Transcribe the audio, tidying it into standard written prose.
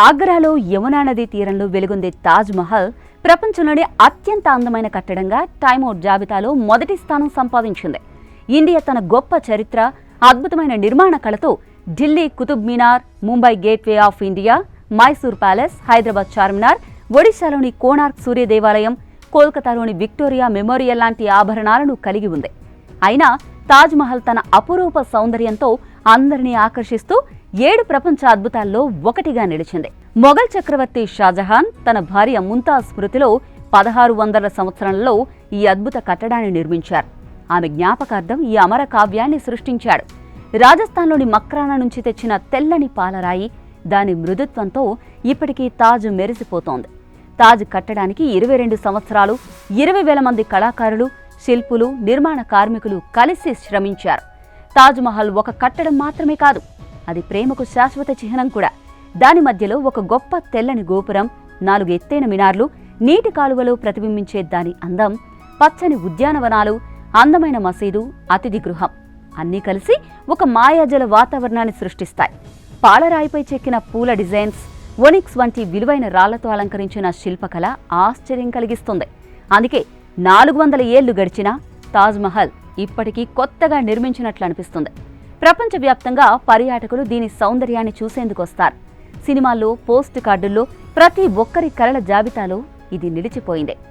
ఆగ్రాలో యమునా నదీ తీరంలో వెలుగొందే తాజ్ మహల్ ప్రపంచంలోనే అత్యంత అందమైన కట్టడంగా టైమ్అవుట్ జాబితాలో మొదటి స్థానం సంపాదించింది. ఇండియా తన గొప్ప చరిత్ర, అద్భుతమైన నిర్మాణ కళతో Delhi Qutub Minar, Mumbai gateway of India, Mysore palace, Hyderabad Charminar, ఒడిశాలోని కోణార్క్ సూర్య దేవాలయం, కోల్కతాలోని విక్టోరియా మెమోరియల్ లాంటి ఆభరణాలను కలిగి ఉంది. అయినా తాజ్ మహల్ తన అపురూప సౌందర్యంతో అందరినీ ఆకర్షిస్తూ 7 ప్రపంచ అద్భుతాల్లో ఒకటిగా నిలిచింది. మొఘల్ చక్రవర్తి షాజహాన్ తన భార్య ముంతాజ్ స్మృతిలో 1600ల సంవత్సరంలో ఈ అద్భుత కట్టడాన్ని నిర్మించారు. ఆమె జ్ఞాపకార్థం ఈ అమర కావ్యాన్ని సృష్టించాడు. రాజస్థాన్లోని మక్రానా నుంచి తెచ్చిన తెల్లని పాలరాయి, దాని మృదుత్వంతో ఇప్పటికీ తాజ్ మెరిసిపోతోంది. తాజ్ కట్టడానికి 22 సంవత్సరాలు, 20,000 మంది కళాకారులు, శిల్పులు, నిర్మాణ కార్మికులు కలిసి శ్రమించారు. తాజ్ మహల్ ఒక కట్టడం మాత్రమే కాదు, అది ప్రేమకు శాశ్వత చిహ్నం కూడా. దాని మధ్యలో ఒక గొప్ప తెల్లని గోపురం, 4 ఎత్తైన మినార్లు, నీటి కాలువలో ప్రతిబింబించే దాని అందం, పచ్చని ఉద్యానవనాలు, అందమైన మసీదు, అతిథి గృహం అన్నీ కలిసి ఒక మాయాజల వాతావరణాన్ని సృష్టిస్తాయి. పాలరాయిపై చెక్కిన పూల డిజైన్స్, ఒనిక్స్ వంటి విలువైన రాళ్లతో అలంకరించిన శిల్పకళ ఆశ్చర్యం కలిగిస్తుంది. అందుకే 400 ఏళ్లు గడిచినా తాజ్ మహల్ ఇప్పటికీ కొత్తగా నిర్మించినట్లు అనిపిస్తుంది. ప్రపంచవ్యాప్తంగా పర్యాటకులు దీని సౌందర్యాన్ని చూసేందుకు వస్తారు. సినిమాల్లో, పోస్ట్ కార్డుల్లో ప్రతి ఒక్కరి కలల జాబితాలో ఇది నిలిచిపోయింది.